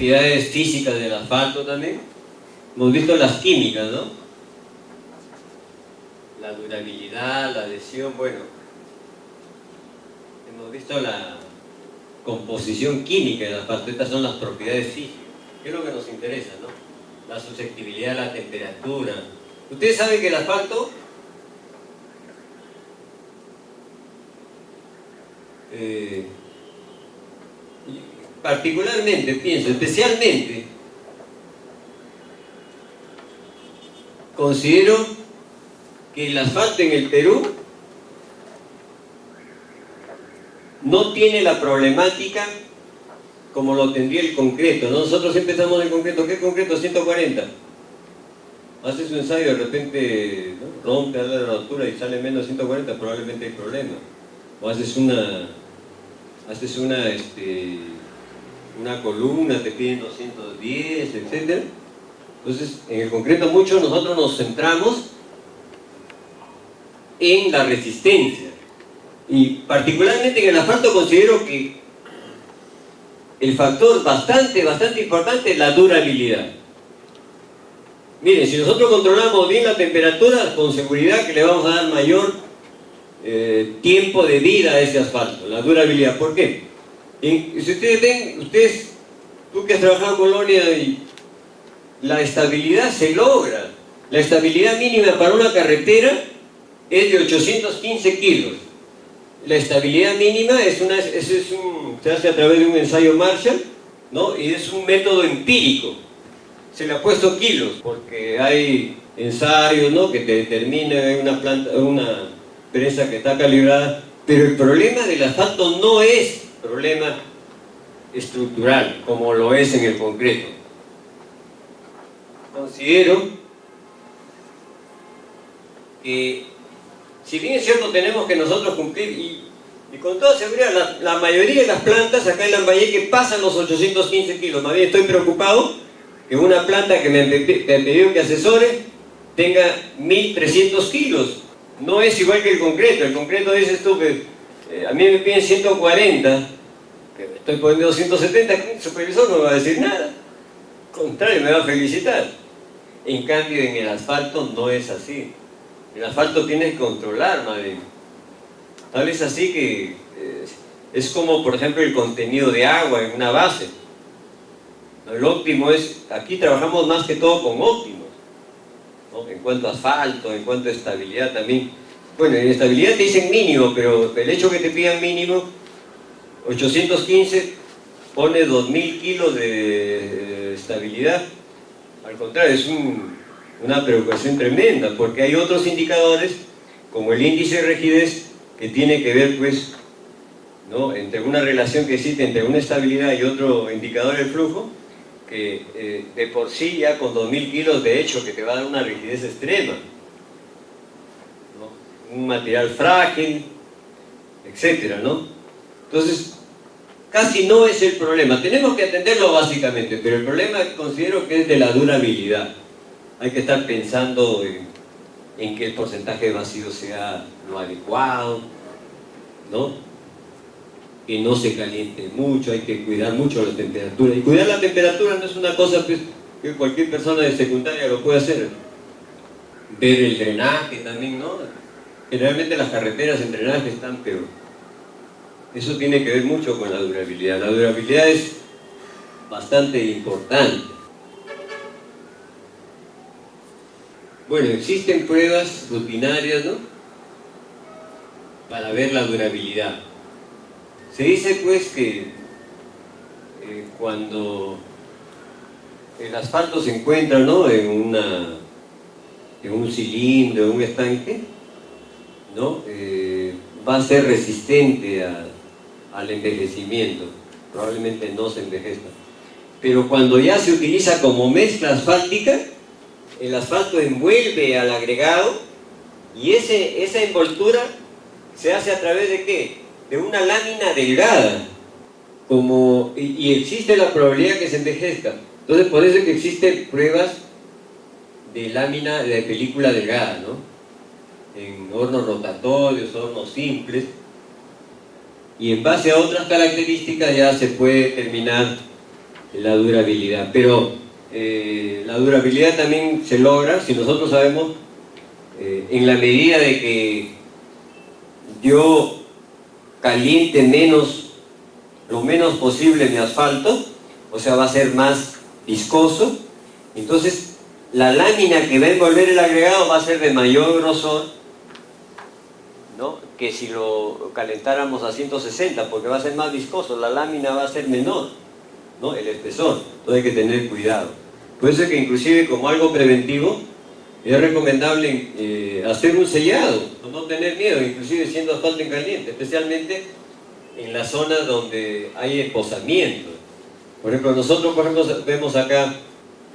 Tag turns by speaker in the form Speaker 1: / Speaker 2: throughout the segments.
Speaker 1: propiedades físicas del asfalto también. Hemos visto las químicas, ¿no? La durabilidad, la adhesión, bueno. Hemos visto la composición química del asfalto. Estas son las propiedades físicas. ¿Qué es lo que nos interesa, no? La susceptibilidad a la temperatura. Ustedes saben que el asfalto particularmente, pienso, especialmente, considero que el asfalto en el Perú no tiene la problemática como lo tendría el concreto, ¿no? Nosotros empezamos el concreto. ¿Qué concreto? 140. Haces un ensayo, de repente, ¿no?, rompe a la altura y sale menos de 140, probablemente hay problema. O haces una columna, te piden 210, etc. Entonces, en el concreto mucho nosotros nos centramos en la resistencia. Y particularmente en el asfalto considero que el factor bastante importante es la durabilidad. Miren, si nosotros controlamos bien la temperatura, con seguridad que le vamos a dar mayor tiempo de vida a ese asfalto, la durabilidad. ¿Por qué? Si ustedes ven, tú que has trabajado en Colonia, y la estabilidad se logra. La estabilidad mínima para una carretera es de 815 kilos. La estabilidad mínima se hace a través de un ensayo Marshall, ¿no? Y es un método empírico. Se le ha puesto kilos, porque hay ensayos, ¿no?, que te determinan una presa que está calibrada. Pero el problema del asfalto no es problema estructural, como lo es en el concreto. Considero que, si bien es cierto, tenemos que nosotros cumplir, y con toda seguridad, la mayoría de las plantas acá en Lambayeque pasan los 815 kilos. Más bien estoy preocupado que una planta que me han pedido que asesore tenga 1300 kilos. No es igual que el concreto. El concreto, dices tú, que a mí me piden 140, pero estoy poniendo 270, el supervisor no me va a decir nada. Al contrario, me va a felicitar. En cambio, en el asfalto no es así. El asfalto tienes que controlar, más bien. Tal vez así que es como, por ejemplo, el contenido de agua en una base. El óptimo es, aquí trabajamos más que todo con óptimos, ¿no?, en cuanto a asfalto, en cuanto a estabilidad también. Bueno, en estabilidad te dicen mínimo, pero el hecho que te pidan mínimo 815 pone 2000 kilos de estabilidad. Al contrario, es una preocupación tremenda, porque hay otros indicadores, como el índice de rigidez, que tiene que ver, pues, ¿no?, entre una relación que existe entre una estabilidad y otro indicador del flujo, que de por sí ya con 2000 kilos de hecho que te va a dar una rigidez extrema, ¿no?, un material frágil, etcétera, ¿no? Entonces, casi no es el problema. Tenemos que atenderlo básicamente, pero el problema considero que es de la durabilidad. Hay que estar pensando en que el porcentaje de vacío sea lo adecuado, ¿no?, que no se caliente mucho, hay que cuidar mucho la temperatura. Y cuidar la temperatura no es una cosa, pues, que cualquier persona de secundaria lo puede hacer. Ver el drenaje también, ¿no? Generalmente las carreteras en drenaje están, pero eso tiene que ver mucho con la durabilidad. La durabilidad es bastante importante. Bueno, existen pruebas rutinarias, ¿no?, para ver la durabilidad. Se dice, pues, que cuando el asfalto se encuentra, ¿no?, en un cilindro, en un estanque, ¿no?, va a ser resistente al envejecimiento. Probablemente no se envejezca. Pero cuando ya se utiliza como mezcla asfáltica, el asfalto envuelve al agregado, y esa envoltura se hace a través de ¿qué? De una lámina delgada, y existe la probabilidad que se envejezca. Entonces, por eso es que existen pruebas de lámina de película delgada, ¿no?, en hornos rotatorios, hornos simples, y en base a otras características ya se puede determinar la durabilidad. Pero la durabilidad también se logra, si nosotros sabemos, en la medida de que yo caliente lo menos posible mi asfalto, o sea, va a ser más viscoso, entonces la lámina que va a envolver el agregado va a ser de mayor grosor, ¿no?, que si lo calentáramos a 160, porque va a ser más viscoso, la lámina va a ser menor, ¿no?, el espesor. Entonces hay que tener cuidado. Por eso es que inclusive como algo preventivo es recomendable hacer un sellado, no tener miedo, inclusive siendo asfalto en caliente, especialmente en las zonas donde hay esposamiento. Por ejemplo, nosotros vemos acá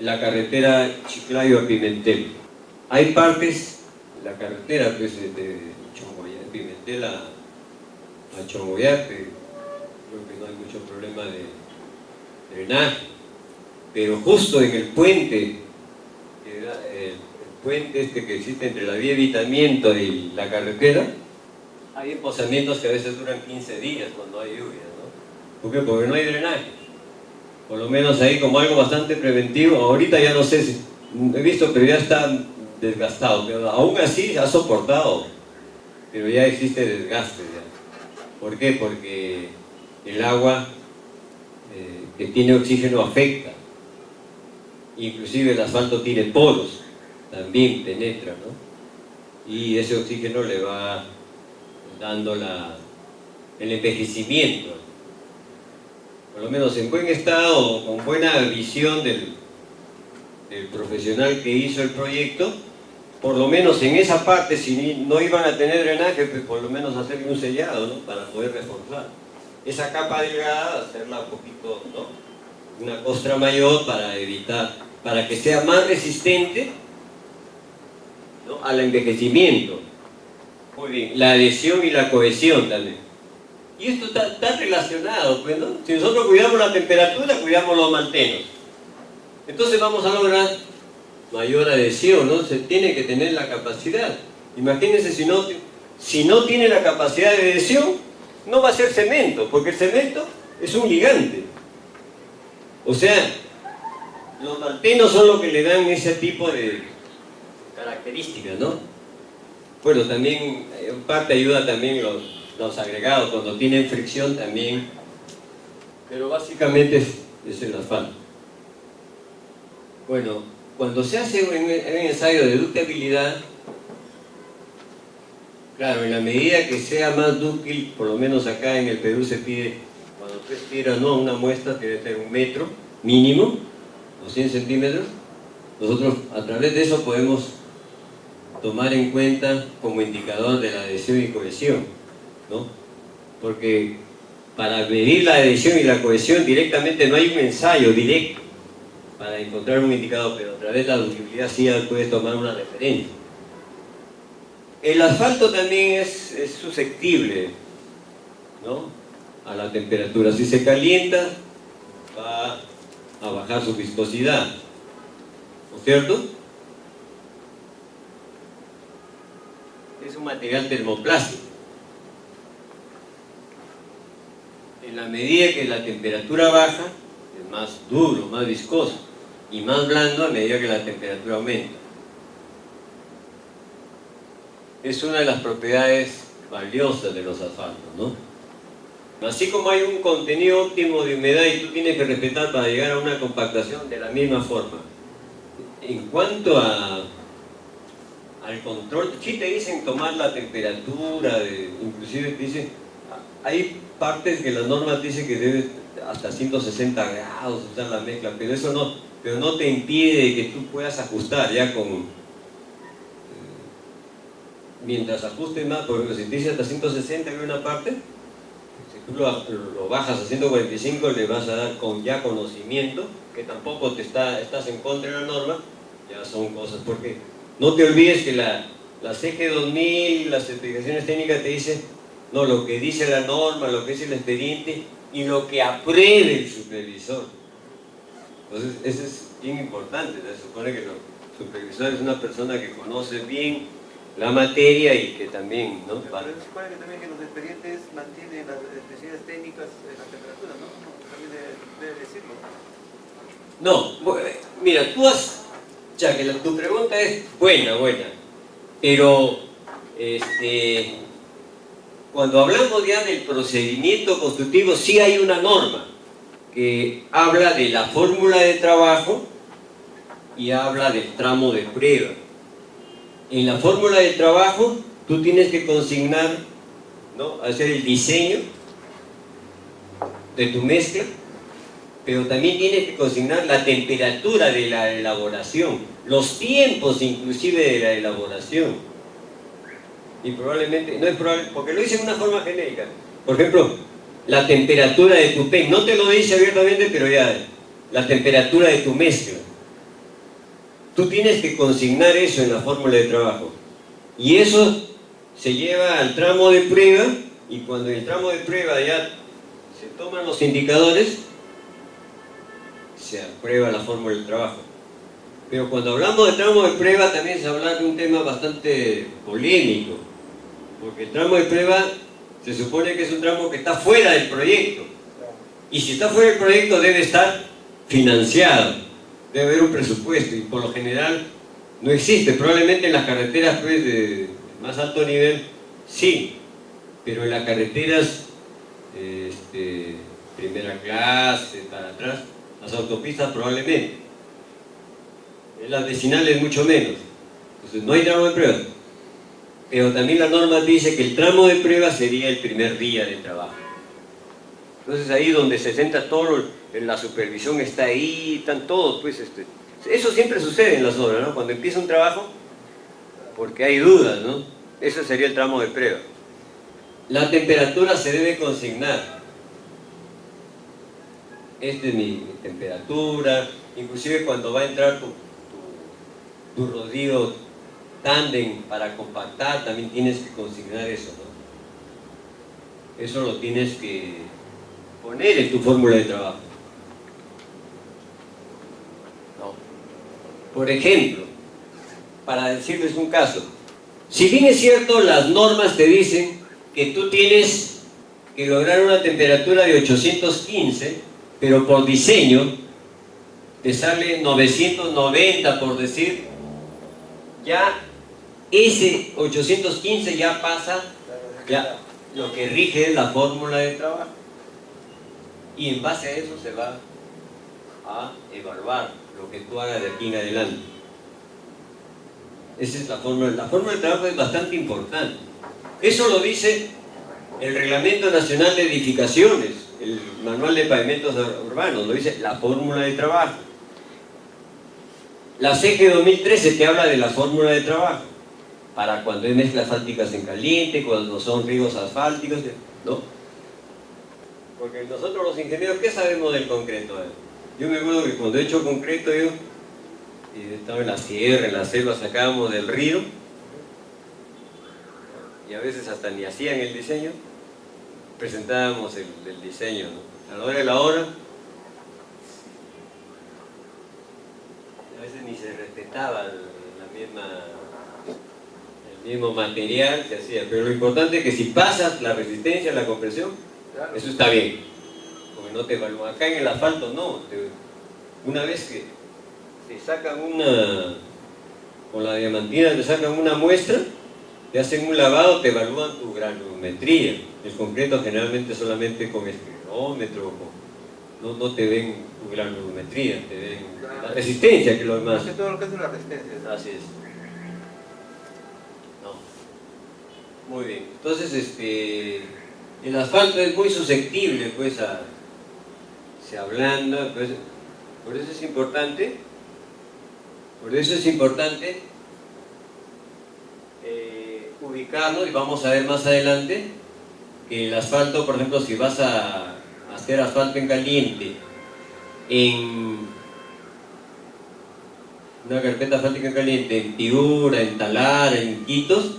Speaker 1: la carretera Chiclayo a Pimentel. Hay partes, la carretera pues, de Pimentel a Chongoyape, creo que no hay mucho problema de drenaje, pero justo en el puente, el puente este que existe entre la vía Evitamiento y la carretera, hay emposamientos que a veces duran 15 días cuando hay lluvia, ¿no? ¿Por qué? Porque no hay drenaje. Por lo menos ahí como algo bastante preventivo. Ahorita ya no sé si, he visto, pero ya está desgastado, pero aún así ha soportado, pero ya existe desgaste ya. ¿Por qué? Porque el agua que tiene oxígeno afecta, inclusive el asfalto tiene poros, también penetra, ¿no? Y ese oxígeno le va dando el envejecimiento, por lo menos en buen estado, con buena visión del profesional que hizo el proyecto. Por lo menos en esa parte, si no iban a tener drenaje, pues por lo menos hacerle un sellado, ¿no?, para poder reforzar esa capa delgada, hacerla un poquito, ¿no?, una costra mayor para evitar, para que sea más resistente, ¿no?, al envejecimiento. Muy bien, la adhesión y la cohesión también. Y esto está relacionado, pues, ¿no? Si nosotros cuidamos la temperatura, cuidamos los mantenos. Entonces vamos a lograr mayor adhesión, ¿no? Se tiene que tener la capacidad. Imagínense si no tiene la capacidad de adhesión, no va a ser cemento, porque el cemento es un ligante. O sea, los mantenos son los que le dan ese tipo de características, ¿no? Bueno, también en parte ayuda también los agregados, cuando tienen fricción también, pero básicamente es el asfalto. Bueno, cuando se hace un ensayo de ductibilidad, claro, en la medida que sea más dúctil, por lo menos acá en el Perú se pide, cuando tú estiras, ¿no?, una muestra que debe ser 1 metro mínimo, o 100 centímetros, nosotros a través de eso podemos tomar en cuenta como indicador de la adhesión y cohesión, ¿no? Porque para medir la adhesión y la cohesión directamente no hay un ensayo directo para encontrar un indicador, pero a través de la ductibilidad sí puedes tomar una referencia. El asfalto también es susceptible, ¿no?, a la temperatura. Si se calienta, va a bajar su viscosidad, ¿no es cierto? Es un material termoplástico. En la medida que la temperatura baja, es más duro, más viscoso, y más blando a medida que la temperatura aumenta. Es una de las propiedades valiosas de los asfaltos, ¿no? Así como hay un contenido óptimo de humedad y tú tienes que respetar para llegar a una compactación, de la misma forma. En cuanto al control, sí te dicen tomar la temperatura, inclusive te dicen, hay partes que las normas dicen que debe hasta 160 grados usar la mezcla, pero eso no te impide que tú puedas ajustar ya mientras ajustes más. Por ejemplo, si te dice hasta 160 en una parte, si tú lo bajas a 145, le vas a dar ya conocimiento, que tampoco estás en contra de la norma. Ya son cosas, porque no te olvides que la CG 2000, las certificaciones técnicas te dicen, no, lo que dice la norma, lo que dice el expediente y lo que apruebe el supervisor. Entonces, eso es bien importante. Se supone que el supervisor es una persona que conoce bien la materia y que también, ¿no?
Speaker 2: Pero se supone que también que los expedientes mantienen las especificaciones técnicas en la temperatura, ¿no? También debe decirlo.
Speaker 1: No, mira, tú has, ya que tu pregunta es buena, pero cuando hablamos ya del procedimiento constructivo, sí hay una norma que habla de la fórmula de trabajo y habla del tramo de prueba. En la fórmula de trabajo, tú tienes que consignar, ¿no?, hacer el diseño de tu mezcla, pero también tienes que consignar la temperatura de la elaboración, los tiempos inclusive de la elaboración. Y probablemente, no es probable, porque lo dice en una forma genérica. Por ejemplo, la temperatura de tu PEN, no te lo dice abiertamente, pero ya, la temperatura de tu mezcla. Tú tienes que consignar eso en la fórmula de trabajo. Y eso se lleva al tramo de prueba, y cuando en el tramo de prueba ya se toman los indicadores, se aprueba la fórmula de trabajo. Pero cuando hablamos de tramo de prueba también se habla de un tema bastante polémico, porque el tramo de prueba se supone que es un tramo que está fuera del proyecto, y si está fuera del proyecto debe estar financiado, debe haber un presupuesto, y por lo general no existe. Probablemente en las carreteras pues, de más alto nivel sí, pero en las carreteras primera clase, para atrás, las autopistas probablemente, en las vecinales mucho menos. Entonces no hay tramo de prueba, pero también la norma dice que el tramo de prueba sería el primer día de trabajo. Entonces ahí donde se centra todo, la supervisión está ahí, están todos, pues eso siempre sucede en las obras, ¿no? Cuando empieza un trabajo, porque hay dudas, ¿no? Ese sería el tramo de prueba. La temperatura se debe consignar. Esta es mi temperatura, inclusive cuando va a entrar tu rodillo tándem para compactar, también tienes que consignar eso, ¿no? Eso lo tienes que poner en tu fórmula de trabajo. ¿No? Por ejemplo, para decirles un caso, si bien es cierto, las normas te dicen que tú tienes que lograr una temperatura de 815, pero por diseño te sale 990, por decir, ya ese 815 ya pasa, ya lo que rige es la fórmula de trabajo. Y en base a eso se va a evaluar lo que tú hagas de aquí en adelante. Esa es la fórmula. La fórmula de trabajo es bastante importante. Eso lo dice el Reglamento Nacional de Edificaciones, el Manual de Pavimentos Urbanos, lo dice la fórmula de trabajo. La CG 2013 te habla de la fórmula de trabajo, para cuando hay mezclas asfálticas en caliente, cuando son ríos asfálticos, ¿no? Porque nosotros los ingenieros, ¿qué sabemos del concreto? Yo me acuerdo que cuando he hecho concreto, yo estaba en la sierra, en la selva, sacábamos del río, y a veces hasta ni hacían el diseño, presentábamos el diseño, ¿no? A la hora de la hora, a veces ni se respetaba el mismo material que hacía, pero lo importante es que si pasas la resistencia, la compresión, eso está bien, porque no te evalúan. Acá en el asfalto no, una vez que te sacan con la diamantina te sacan una muestra, te hacen un lavado, te evalúan tu granulometría. El concreto generalmente solamente con espectrómetro, no te ven tu granulometría, te ven la resistencia, que es lo demás.
Speaker 2: Es que todo lo que es la resistencia.
Speaker 1: Así es. No. Muy bien. Entonces, el asfalto es muy susceptible, pues, se ablanda, pues, por eso es importante, ubicarnos, y vamos a ver más adelante que el asfalto, por ejemplo, si vas a hacer asfalto en caliente en una carpeta asfáltica en caliente en Piura, en Talara, en Iquitos,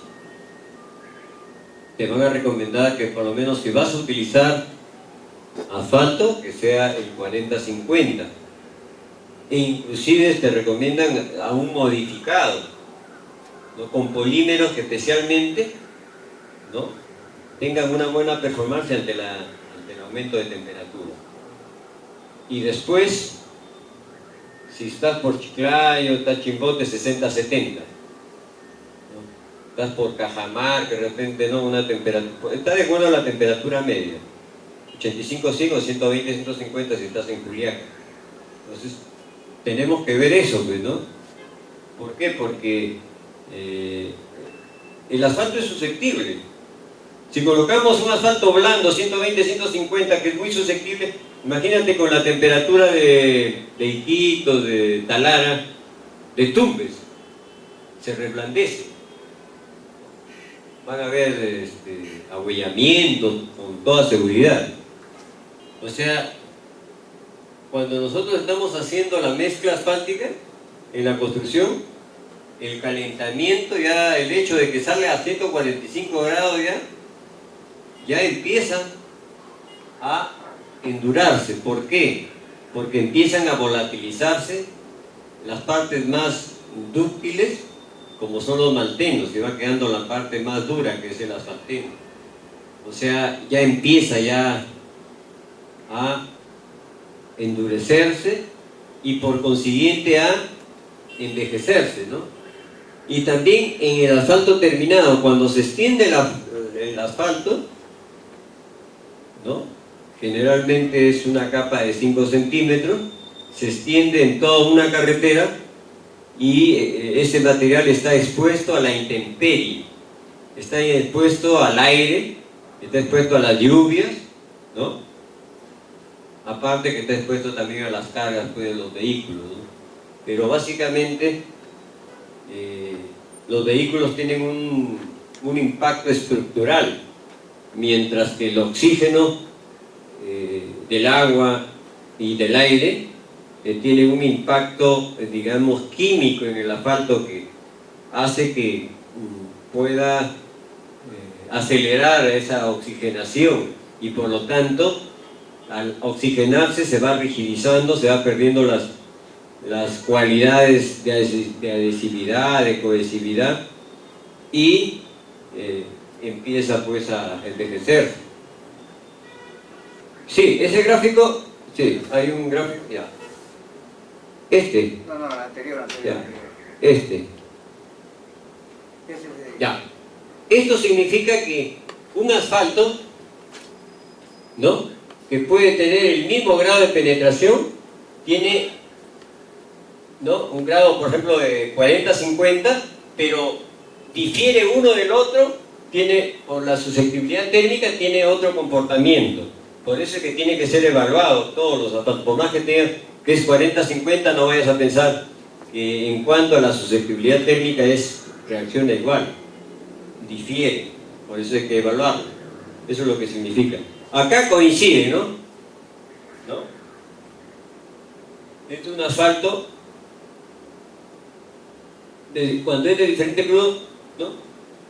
Speaker 1: te van a recomendar que por lo menos si vas a utilizar asfalto, que sea el 40-50, e inclusive te recomiendan aún modificado, ¿no?, con polímeros que especialmente, ¿no?, tengan una buena performance ante el aumento de temperatura. Y después Si estás por Chiclayo, estás Chimbote, 60-70. Estás por Cajamarca, de repente no, una temperatura, está de acuerdo a la temperatura media, 85,5, 120, 150 si estás en Juliaca. Entonces tenemos que ver eso, pues, ¿no? ¿Por qué? Porque el asfalto es susceptible. Si colocamos un asfalto blando, 120, 150, que es muy susceptible, imagínate con la temperatura de Iquitos, de Talara, de Tumbes, se reblandece. Van a haber ahuellamientos con toda seguridad. O sea, cuando nosotros estamos haciendo la mezcla asfáltica en la construcción, el calentamiento ya, el hecho de que sale a 145 grados ya empieza a endurarse. ¿Por qué? Porque empiezan a volatilizarse las partes más dúctiles, como son los maltenos, y va quedando la parte más dura, que es el asfalteno. O sea, ya empieza a endurecerse y por consiguiente a envejecerse, ¿no? Y también en el asfalto terminado, cuando se extiende el asfalto, ¿no? Generalmente es una capa de 5 centímetros, se extiende en toda una carretera y ese material está expuesto a la intemperie, está expuesto al aire, está expuesto a las lluvias, ¿no? Aparte que está expuesto también a las cargas, pues, de los vehículos, ¿no? Pero básicamente los vehículos tienen un impacto estructural, mientras que el oxígeno del agua y del aire tiene un impacto, digamos, químico en el asfalto que hace que pueda acelerar esa oxigenación y por lo tanto al oxigenarse se va rigidizando, se va perdiendo las cualidades de adhesividad, de cohesividad y empieza pues a envejecer. Sí, ese gráfico, sí, hay un gráfico, ya.
Speaker 2: No, el anterior.
Speaker 1: Ya. Ya. Esto significa que un asfalto, ¿no?, que puede tener el mismo grado de penetración, tiene, ¿no?, un grado, por ejemplo, de 40-50, pero difiere uno del otro, tiene, por la susceptibilidad térmica, tiene otro comportamiento. Por eso es que tiene que ser evaluado todos los asfaltos. Por más que tenga que es 40-50, no vayas a pensar que en cuanto a la susceptibilidad térmica reacciona igual, difiere, por eso hay que evaluarlo. Eso es lo que significa. Acá coincide, ¿no? Este es un asfalto, cuando es de diferente crudo, ¿no?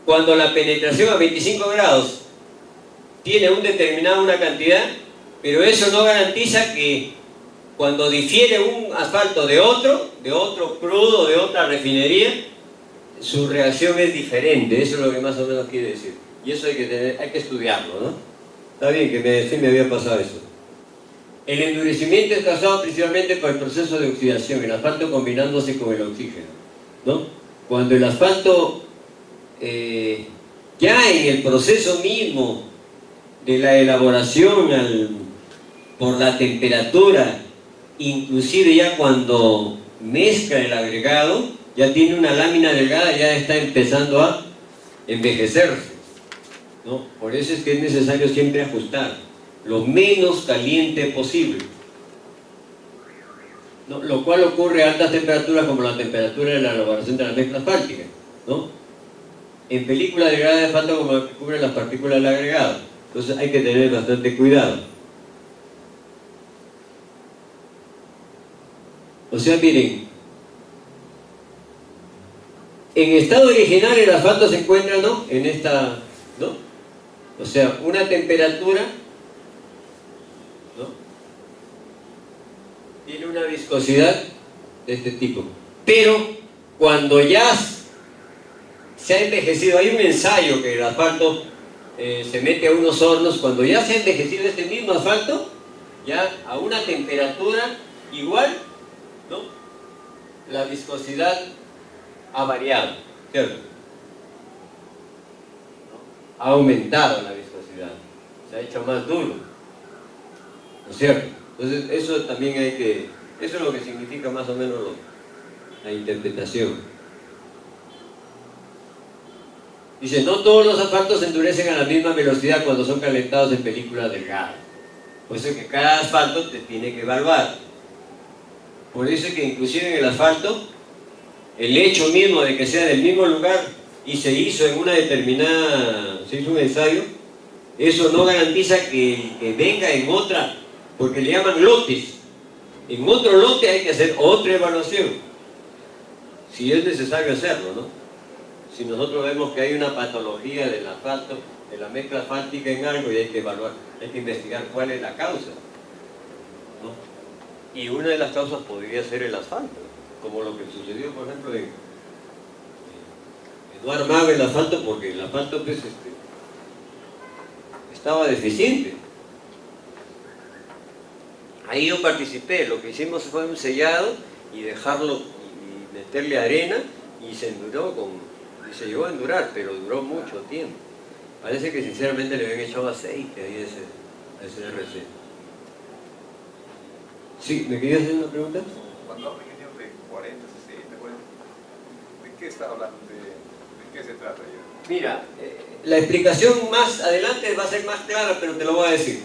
Speaker 1: Cuando la penetración a 25 grados tiene una cantidad, pero eso no garantiza que cuando difiere un asfalto de otro crudo, de otra refinería, su reacción es diferente. Eso es lo que más o menos quiere decir. Y eso hay que estudiarlo, ¿no? Está bien que sí me había pasado eso. El endurecimiento es causado principalmente por el proceso de oxidación, el asfalto combinándose con el oxígeno, ¿no? Cuando el asfalto, ya en el proceso mismo de la elaboración por la temperatura, inclusive ya cuando mezcla el agregado, ya tiene una lámina delgada, ya está empezando a envejecerse, ¿no? Por eso es que es necesario siempre ajustar lo menos caliente posible, ¿no? Lo cual ocurre a altas temperaturas como la temperatura de la elaboración de la mezcla asfáltica, ¿no? En película de grado de asfalto como la que cubre las partículas del agregado. Entonces hay que tener bastante cuidado. O sea, miren, en estado original el asfalto se encuentra, ¿no?, en esta, ¿no?, o sea, una temperatura, ¿no?, tiene una viscosidad de este tipo. Pero cuando ya se ha envejecido, hay un ensayo que el asfalto se mete a unos hornos, cuando ya se ha envejecido este mismo asfalto, ya a una temperatura igual, ¿no?, la viscosidad ha variado, ¿cierto? Ha aumentado la viscosidad, se ha hecho más duro, ¿no es cierto? Entonces eso también hay que, eso es lo que significa más o menos la interpretación. Dice, no todos los asfaltos se endurecen a la misma velocidad cuando son calentados en películas delgadas. Por eso es que cada asfalto te tiene que evaluar. Por eso es que inclusive en el asfalto, el hecho mismo de que sea del mismo lugar y se hizo en una determinada, se hizo un ensayo, eso no garantiza que venga en otra, porque le llaman lotes. En otro lote hay que hacer otra evaluación, si es necesario hacerlo, ¿no? Si nosotros vemos que hay una patología del asfalto, de la mezcla asfáltica en algo, y hay que evaluar, hay que investigar cuál es la causa, ¿no? Y una de las causas podría ser el asfalto, como lo que sucedió, por ejemplo, no armaba el asfalto porque el asfalto pues, estaba deficiente. Ahí yo participé, lo que hicimos fue un sellado y dejarlo y meterle arena y se enduró se llegó a endurar, pero duró mucho tiempo. Parece que sinceramente le habían echado aceite ahí a ese RC. Sí, ¿me querías hacer una pregunta?
Speaker 2: Cuando hablan de 40, 60, bueno, ¿de qué está hablando? ¿De qué se trata?
Speaker 1: Mira, la explicación más adelante va a ser más clara, pero te lo voy a decir.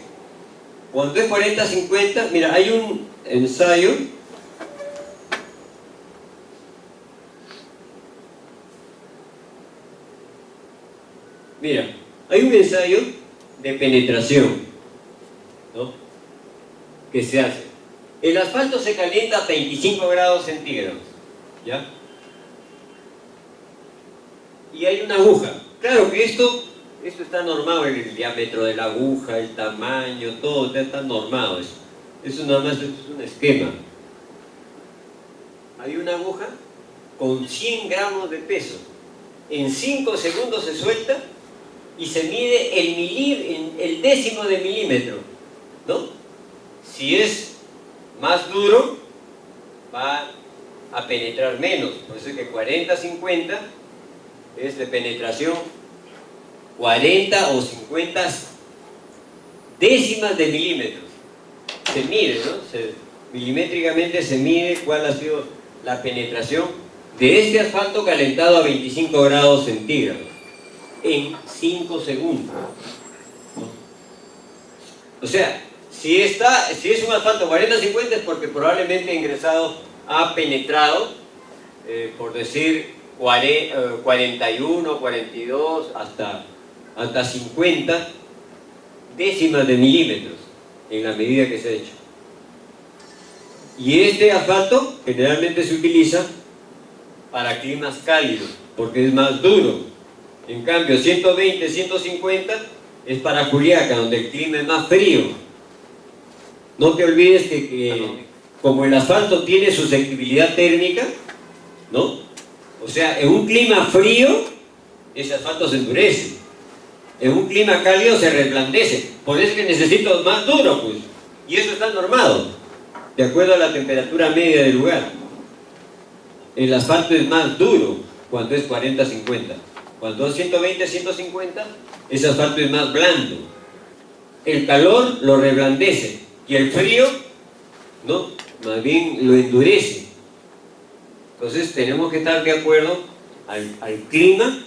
Speaker 1: Cuando es 40-50, mira, hay un ensayo de penetración, ¿no? Que se hace. El asfalto se calienta a 25 grados centígrados, ¿ya? Y hay una aguja. Claro que esto está normado, el diámetro de la aguja, el tamaño, todo está normado. Eso nada más es un esquema. Hay una aguja con 100 gramos de peso. En 5 segundos se suelta y se mide el décimo de milímetro, ¿no? Si es más duro, va a penetrar menos. Por eso es que 40-50 es de penetración 40 o 50 décimas de milímetros. Se mide, ¿no? Milimétricamente se mide cuál ha sido la penetración de este asfalto calentado a 25 grados centígrados en 5 segundos, ¿no? O sea, si es un asfalto 40-50 es porque probablemente ha penetrado, por decir, 41, 42, hasta 50 décimas de milímetros en la medida que se ha hecho. Y este asfalto generalmente se utiliza para climas cálidos, porque es más duro. En cambio, 120, 150 es para Juliaca, donde el clima es más frío. No te olvides que como el asfalto tiene susceptibilidad térmica, ¿no? O sea, en un clima frío, ese asfalto se endurece. En un clima cálido se reblandece. Por eso es que necesito más duro, pues. Y eso está normado, de acuerdo a la temperatura media del lugar. El asfalto es más duro cuando es 40-50. Cuando es 120-150, ese asfalto es más blando. El calor lo reblandece y el frío, ¿no? Más bien lo endurece. Entonces tenemos que estar de acuerdo al clima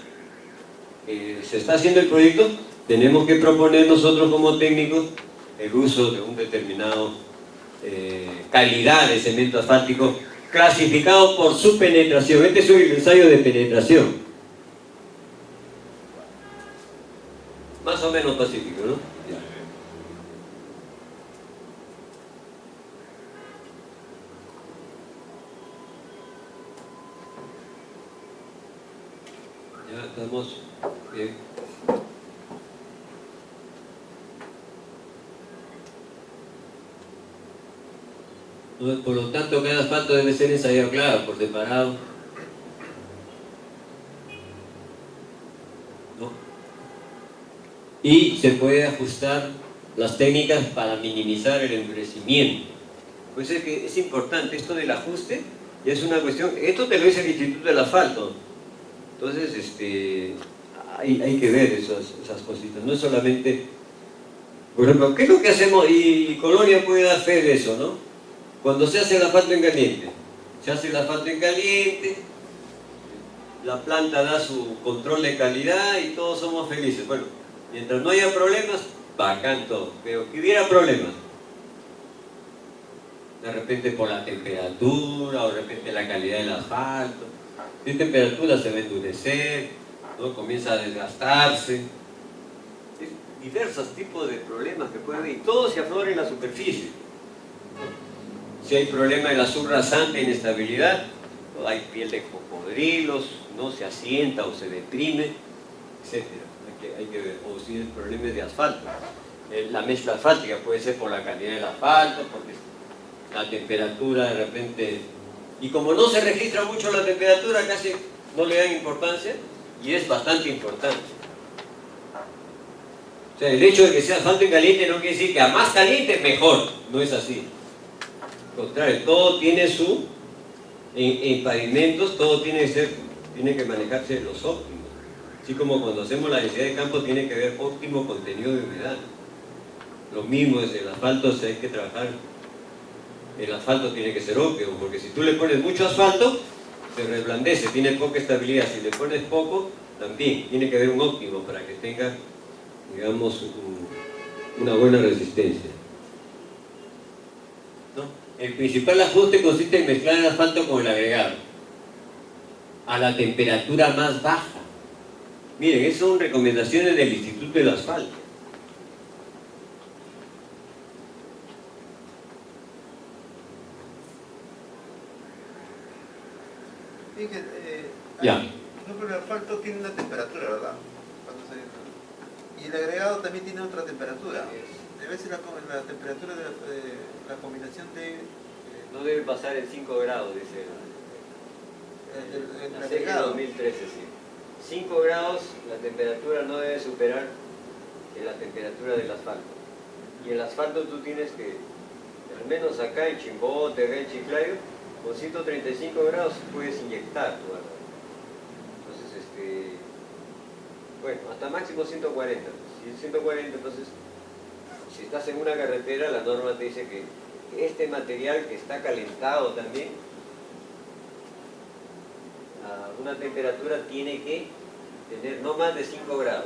Speaker 1: que se está haciendo el proyecto. Tenemos que proponer nosotros como técnicos el uso de un determinado calidad de cemento asfáltico clasificado por su penetración. Este es el ensayo de penetración. Más o menos pacífico, ¿no? Ya estamos bien. Por lo tanto, cada asfalto debe ser ensayado, claro, por separado, ¿no? Y se puede ajustar las técnicas para minimizar el endurecimiento. Pues es que es importante esto del ajuste, Y es una cuestión, esto te lo dice el Instituto del Asfalto. Entonces, hay que ver esas cositas, no es solamente, por ejemplo, ¿qué es lo que hacemos? Y Colonia puede dar fe de eso, ¿no? Cuando se hace el asfalto en caliente, se hace el asfalto en caliente, la planta da su control de calidad y todos somos felices. Bueno, mientras no haya problemas, bacán todo, pero que hubiera problemas, de repente por la temperatura, o de repente la calidad del asfalto, si hay temperatura se va a endurecer, ¿no? Comienza a desgastarse, diversos tipos de problemas que pueden haber, y todo se aflora en la superficie. Si hay problema en la subrasante, inestabilidad, o hay piel de cocodrilos, no se asienta o se deprime, etc. Hay que ver, o si hay problemas de asfalto. La mezcla asfáltica puede ser por la calidad del asfalto, porque la temperatura de repente, y como no se registra mucho la temperatura, casi no le dan importancia, y es bastante importante. O sea, el hecho de que sea asfalto en caliente no quiere decir que a más caliente mejor, no es así. Al contrario, todo tiene su, en pavimentos todo tiene que manejarse los óptimos. Así como cuando hacemos la densidad de campo tiene que haber óptimo contenido de humedad. Lo mismo es el asfalto, hay que trabajar. El asfalto tiene que ser óptimo, porque si tú le pones mucho asfalto, se reblandece, tiene poca estabilidad. Si le pones poco, también tiene que haber un óptimo para que tenga, digamos, una buena resistencia, ¿no? El principal ajuste consiste en mezclar el asfalto con el agregado a la temperatura más baja. Miren, esas son recomendaciones del Instituto del Asfalto. Ya.
Speaker 3: Por ejemplo, el asfalto tiene una temperatura, ¿verdad? Y el agregado también tiene otra temperatura. Debe ser la temperatura de la combinación de...
Speaker 1: No debe pasar en 5 grados, dice
Speaker 3: el
Speaker 1: la
Speaker 3: agregado.
Speaker 1: 2013, sí. 5 grados, la temperatura no debe superar la temperatura del asfalto. Y el asfalto tú tienes que, al menos acá en Chimbote, acá en Chiclayo, con 135 grados puedes inyectar tu agua. Entonces, bueno, hasta máximo 140. Si es 140, entonces, si estás en una carretera, la norma te dice que este material que está calentado también, a una temperatura tiene que tener no más de 5 grados.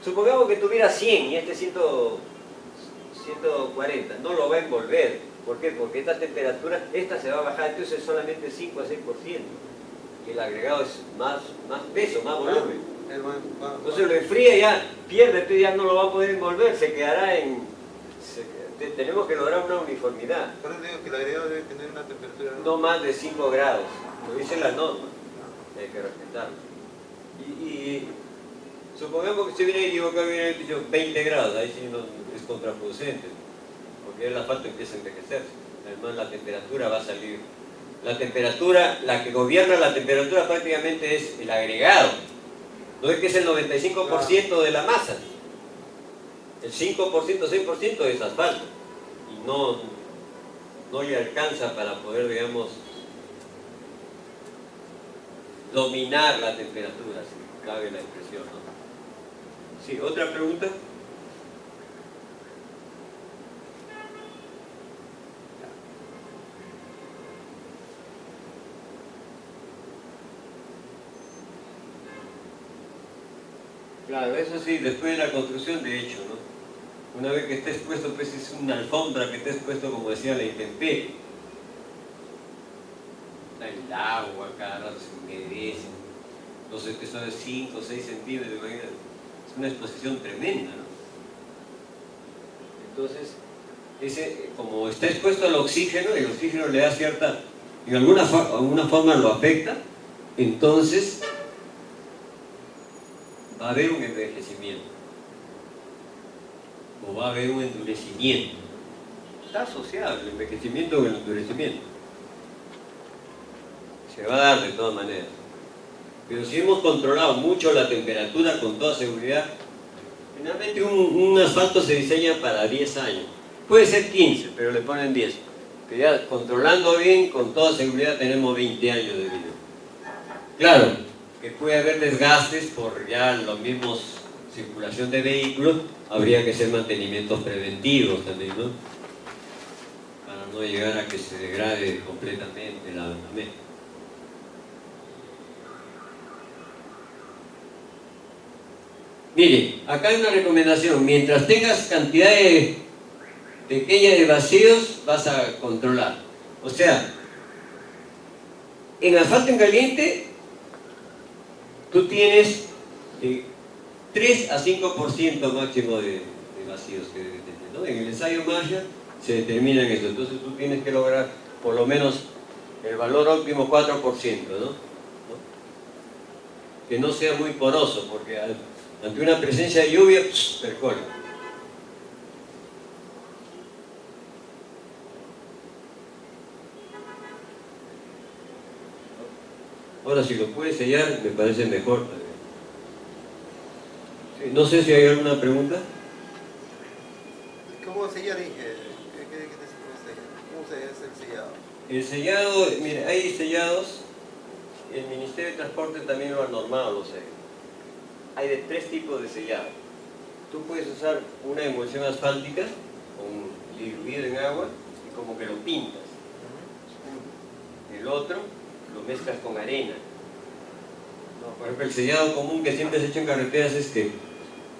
Speaker 1: Supongamos que tuviera 100 y este 140, no lo va a envolver. ¿Por qué? Porque esta temperatura, esta se va a bajar, entonces solamente 5 a 6%. Y el agregado es más peso, más volumen. Entonces lo enfría, ya pierde, entonces ya no lo va a poder envolver, se quedará en... tenemos que lograr una uniformidad.
Speaker 3: Por eso digo que el agregado debe tener una temperatura...
Speaker 1: No más de 5 grados, lo dice la norma, hay que respetarlo. Y supongamos que se hubiera equivocado, hubiera dicho 20 grados, ahí sí no, es contraproducente, porque el asfalto empieza a envejecerse. Además la temperatura va a salir. La temperatura, la que gobierna la temperatura prácticamente es el agregado. No es que es el 95% de la masa. El 5%, 6% es asfalto. Y no le alcanza para poder, digamos, dominar la temperatura, si cabe la expresión, ¿no? Sí, ¿otra pregunta? Claro, eso sí, después de la construcción, de hecho, ¿no? Una vez que esté expuesto, pues es una alfombra que esté expuesto, como decía, la intemperie. El agua, cada rato se humedece, entonces que son de 5 o 6 centímetros, imagínate. Es una exposición tremenda, ¿no? Entonces, como está expuesto al oxígeno, y el oxígeno le da cierta, en alguna forma lo afecta, entonces va a haber un envejecimiento o va a haber un endurecimiento. Está asociado el envejecimiento con el endurecimiento. Se va a dar de todas maneras. Pero si hemos controlado mucho la temperatura con toda seguridad, finalmente un asfalto se diseña para 10 años. Puede ser 15, pero le ponen 10. que ya controlando bien, con toda seguridad tenemos 20 años de vida. Claro, que puede haber desgastes por ya los mismos circulación de vehículos, habría que hacer mantenimientos preventivos también, ¿no? Para no llegar a que se degrade completamente la mezcla. Mire, acá hay una recomendación: mientras tengas cantidad pequeña de vacíos, vas a controlar. O sea, en asfalto en caliente, tú tienes 3 a 5% máximo de vacíos que debes tener, ¿no? En el ensayo Marshall se determinan eso, entonces tú tienes que lograr por lo menos el valor óptimo 4%, ¿no? Que no sea muy poroso, porque ante una presencia de lluvia, percola. Ahora, si lo puedes sellar, me parece mejor. Sí, no sé si hay alguna pregunta.
Speaker 3: ¿Cómo sellar, Inge? ¿Qué te sellar? ¿Cómo se hace el sellado?
Speaker 1: El sellado, mire, hay sellados. El Ministerio de Transporte también lo ha normado los sellos. Hay de 3 tipos de sellado. Tú puedes usar una emulsión asfáltica diluido en agua y como que lo pintas. El otro lo mezclas con arena. No, por ejemplo, el sellado común que siempre se ha hecho en carreteras es que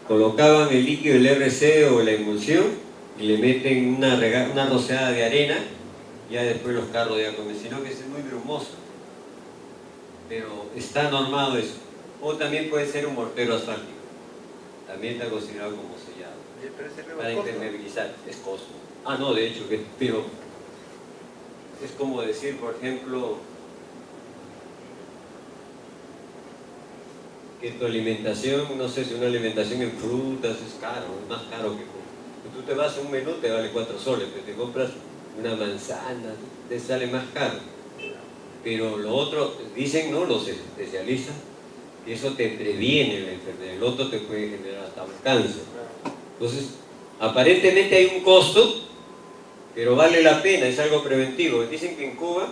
Speaker 1: colocaban el líquido del RC o la emulsión y le meten una rociada de arena, ya después los carros ya comen, sino que es muy brumoso. Pero está normado eso. O también puede ser un mortero asfáltico. También está considerado como sellado. Para impermeabilizar. Es costo. Ah, no, de hecho, pero es como decir, por ejemplo, que tu alimentación, no sé si una alimentación en frutas es caro, es más caro que tú te vas a un menú, te vale 4 soles, pero te compras una manzana, te sale más caro. Pero lo otro, dicen, ¿no?, los especialistas, que eso te previene la enfermedad, el otro te puede generar hasta un cáncer. Entonces, aparentemente hay un costo, pero vale la pena, es algo preventivo. Dicen que en Cuba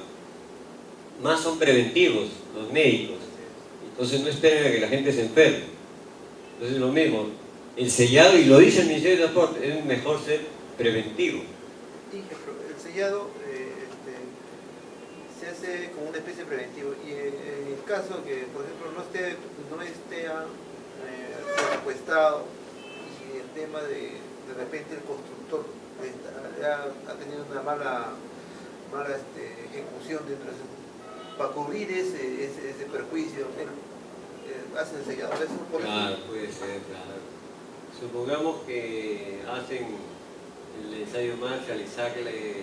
Speaker 1: más son preventivos los médicos, entonces no esperen a que la gente se enferme. Entonces lo mismo, el sellado, y lo dice el Ministerio de Transporte, es mejor ser preventivo.
Speaker 3: El sellado se hace como una especie de preventivo, y en el caso que, por ejemplo, no esté presupuestado, y el tema de repente el constructor ha tenido una mala ejecución dentro de eso, para cubrir ese perjuicio, hacen el sellado.
Speaker 1: Claro, puede ser, claro. Supongamos que hacen el ensayo Marshall y saquenle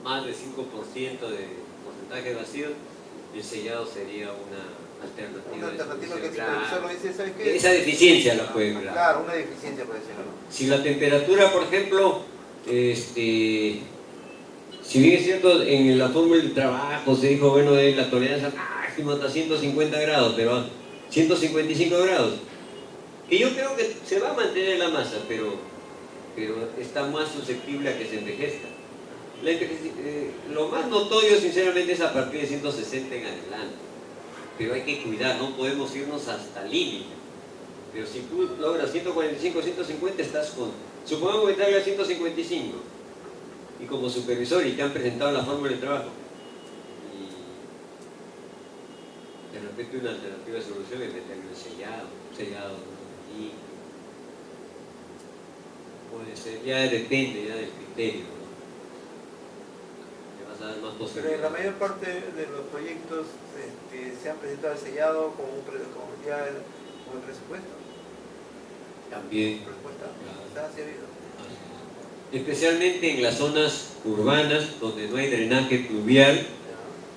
Speaker 1: más del 5% de porcentaje de vacío, el sellado sería una alternativa.
Speaker 3: Una alternativa que
Speaker 1: claro.
Speaker 3: el supervisor lo dice, ¿sabes qué?
Speaker 1: Esa deficiencia la puede crear.
Speaker 3: Claro, una deficiencia puede ser.
Speaker 1: Si la temperatura, por ejemplo, si bien es cierto, en la fórmula del trabajo se dijo, bueno, la tolerancia máxima hasta 150 grados, pero a 155 grados, que yo creo que se va a mantener la masa, pero está más susceptible a que se envejezca. Lo más notorio, sinceramente, es a partir de 160 en adelante, pero hay que cuidar, no podemos irnos hasta el límite. Pero si tú logras 145, 150, estás con... Supongamos que traiga 155, y como supervisor, y te han presentado la fórmula de trabajo, y de repente una alternativa de solución es meterle un sellado, y puede ser, ya depende ya del criterio, ¿no? Le vas a dar más posibilidades.
Speaker 3: Pero en la mayor parte de los proyectos se han presentado el sellado como el presupuesto.
Speaker 1: También.
Speaker 3: Presupuestado.
Speaker 1: Claro.
Speaker 3: ¿Sí ha habido?
Speaker 1: Especialmente en las zonas urbanas donde no hay drenaje pluvial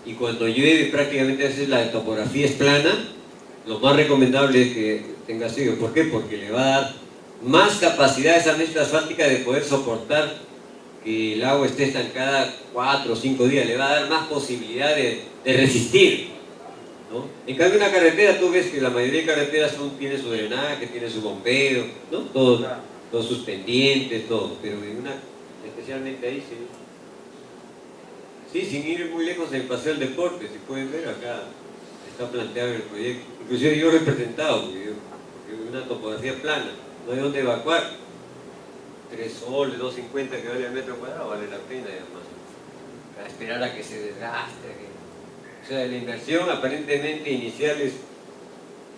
Speaker 1: y cuando llueve prácticamente a veces la topografía es plana, lo más recomendable es que tenga sello. ¿Por qué? Porque le va a dar más capacidad a esa mezcla asfáltica de poder soportar que el agua esté estancada 4 o 5 días, le va a dar más posibilidad de resistir, ¿no? En cambio, una carretera, tú ves que la mayoría de carreteras tiene su drenaje, tiene su bombeo, ¿no? Todos sus pendientes, todo, pero en especialmente ahí, sí. Sí, sin ir muy lejos en el Paseo del Deporte, si pueden ver acá, está planteado el proyecto. Inclusive yo lo he presentado, porque una topografía plana, no hay dónde evacuar. 3 soles, 2.50 que vale el metro cuadrado, vale la pena además. Para esperar a que se desgaste. O sea, la inversión aparentemente inicial es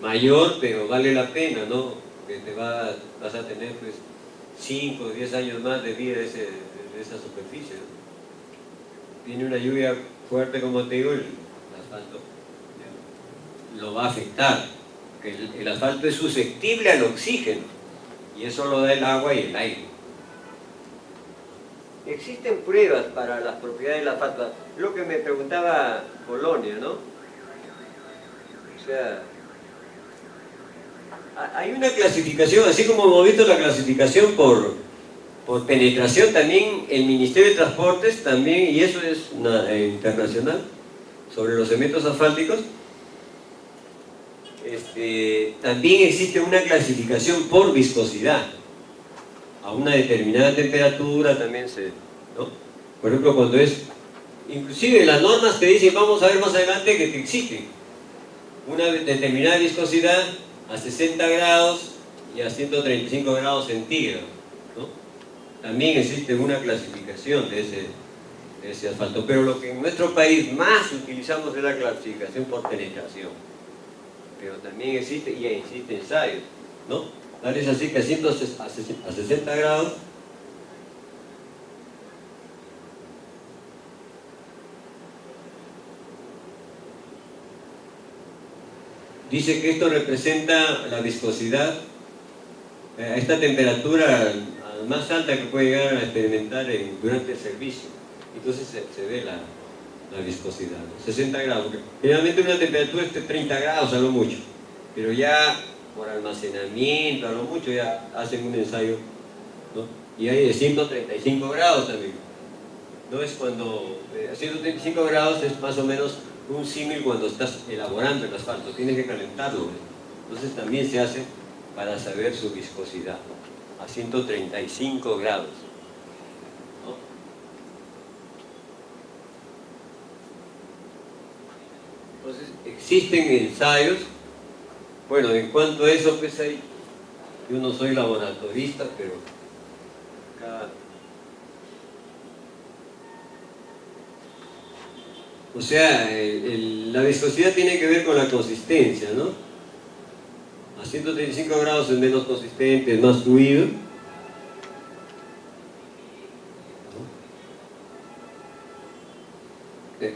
Speaker 1: mayor, pero vale la pena, ¿no? Porque vas a tener pues 5 o 10 años más de vida de esa superficie, ¿no? Viene una lluvia fuerte, como te digo, el asfalto lo va a afectar, porque el asfalto es susceptible al oxígeno, y eso lo da el agua y el aire. Existen pruebas para las propiedades del asfalto, lo que me preguntaba Polonia, ¿no? O sea, hay una clasificación, así como hemos visto la clasificación por penetración, también el Ministerio de Transportes, también, y eso es internacional, sobre los cementos asfálticos, también existe una clasificación por viscosidad. A una determinada temperatura también ¿no? Por ejemplo, cuando inclusive las normas te dicen, vamos a ver más adelante, que existe una determinada viscosidad a 60 grados y a 135 grados centígrados, ¿no? También existe una clasificación de ese asfalto, pero lo que en nuestro país más utilizamos es la clasificación por penetración, pero también existe, y existe ensayos, ¿no? Tal es así que a 60 grados dice que esto representa la viscosidad a esta temperatura más alta que puede llegar a experimentar durante el servicio. Entonces se ve la viscosidad, ¿no? 60 grados. Generalmente una temperatura es de 30 grados a lo mucho, pero ya por almacenamiento a lo mucho ya hacen un ensayo, ¿no? Y hay de 135 grados también. No es cuando 135 grados es más o menos un símil cuando estás elaborando el asfalto, tienes que calentarlo, ¿eh? Entonces también se hace para saber su viscosidad a 135 grados, ¿no? Entonces existen ensayos. Bueno, en cuanto a eso, pues yo no soy laboratorista, pero acá, o sea, la viscosidad tiene que ver con la consistencia, ¿no? A 135 grados es menos consistente, es más fluido.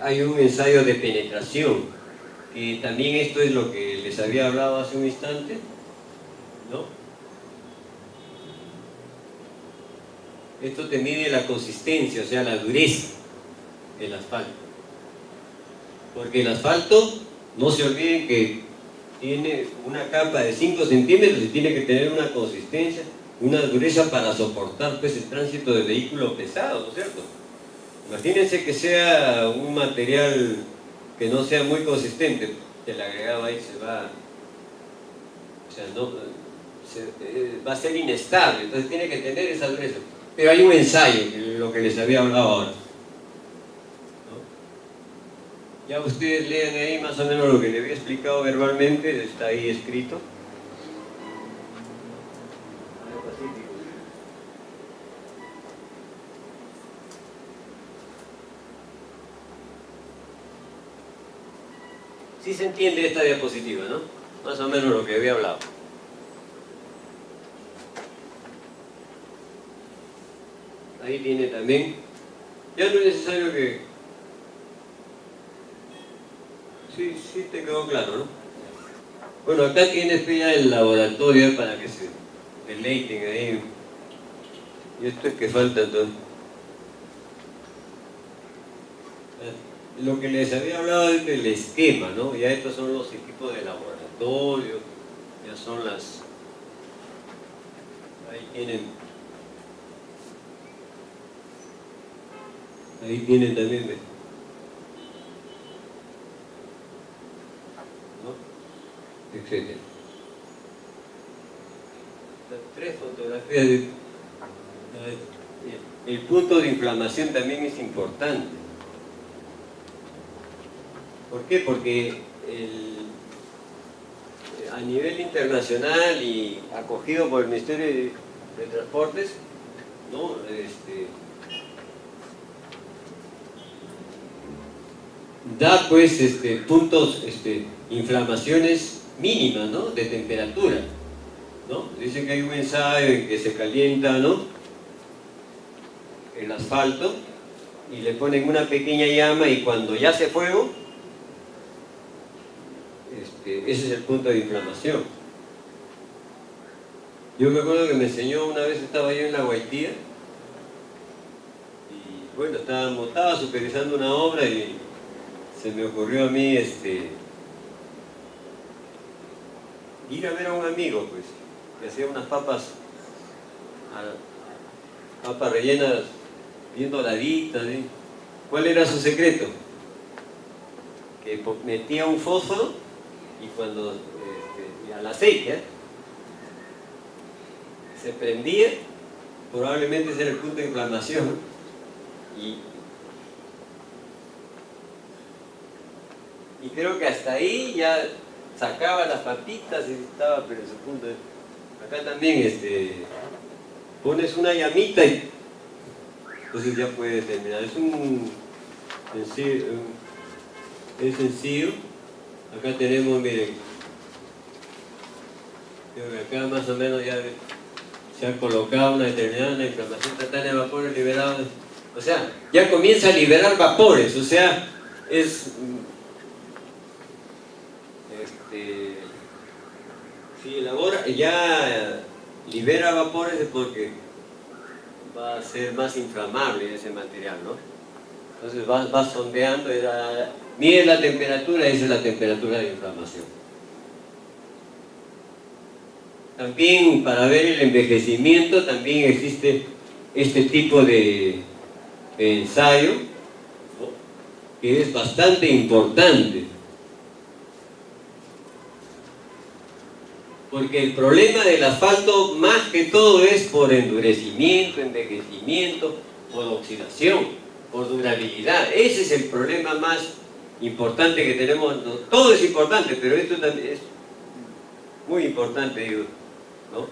Speaker 1: Hay un ensayo de penetración, que también esto es lo que les había hablado hace un instante, ¿no? Esto te mide la consistencia, o sea, la dureza del asfalto. Porque el asfalto, no se olviden que tiene una capa de 5 centímetros y tiene que tener una consistencia, una dureza para soportar pues, el tránsito de vehículos pesados, ¿no es cierto? Imagínense que sea un material que no sea muy consistente, el agregado ahí se va, o sea, va a ser inestable, entonces tiene que tener esa dureza. Pero hay un ensayo, lo que les había hablado ahora, ¿no? Ya ustedes lean ahí más o menos lo que les había explicado verbalmente, está ahí escrito. Sí se entiende esta diapositiva, ¿no? Más o menos lo que había hablado. Ahí tiene también. Ya no es necesario que... Sí te quedó claro, ¿no? Bueno, acá tienes ya el laboratorio para que se deleiten ahí. Y esto es que falta entonces. Lo que les había hablado es del esquema, ¿no? Ya estos son los equipos de laboratorio, ya son las... Ahí tienen también, ¿no? Etcétera. Las 3 fotografías de... el punto de inflamación también es importante. ¿Por qué? Porque a nivel internacional y acogido por el Ministerio de Transportes, ¿no? Da pues puntos, inflamaciones mínimas, ¿no? De temperatura, ¿no? Dice que hay un ensayo en que se calienta, ¿no? El asfalto y le ponen una pequeña llama y cuando ya hace fuego, ese es el punto de inflamación. Yo me acuerdo que me enseñó una vez, estaba yo en la Guaitía y bueno, estaba supervisando una obra y se me ocurrió a mí ir a ver a un amigo pues que hacía unas papas rellenas bien doraditas, ¿sí? ¿Cuál era su secreto? Que metía un fósforo y cuando al aceite se prendía, probablemente ese era el punto de inflamación y creo que hasta ahí ya sacaba las papitas y estaba pero en su punto acá también pones una llamita y entonces ya puede terminar. Es sencillo. Acá tenemos, miren, creo que acá más o menos ya se ha colocado una determinada inflamación instantánea de vapores liberados. O sea, ya comienza a liberar vapores, o sea, si elabora, ya libera vapores es porque va a ser más inflamable ese material, ¿no? Entonces va sondeando, mide la temperatura, esa es la temperatura de inflamación. También para ver el envejecimiento también existe este tipo de ensayo, ¿no? Que es bastante importante. Porque el problema del asfalto más que todo es por endurecimiento, envejecimiento, por oxidación, por durabilidad. Ese es el problema más importante que tenemos. Todo es importante, pero esto también es muy importante, digo, ¿no?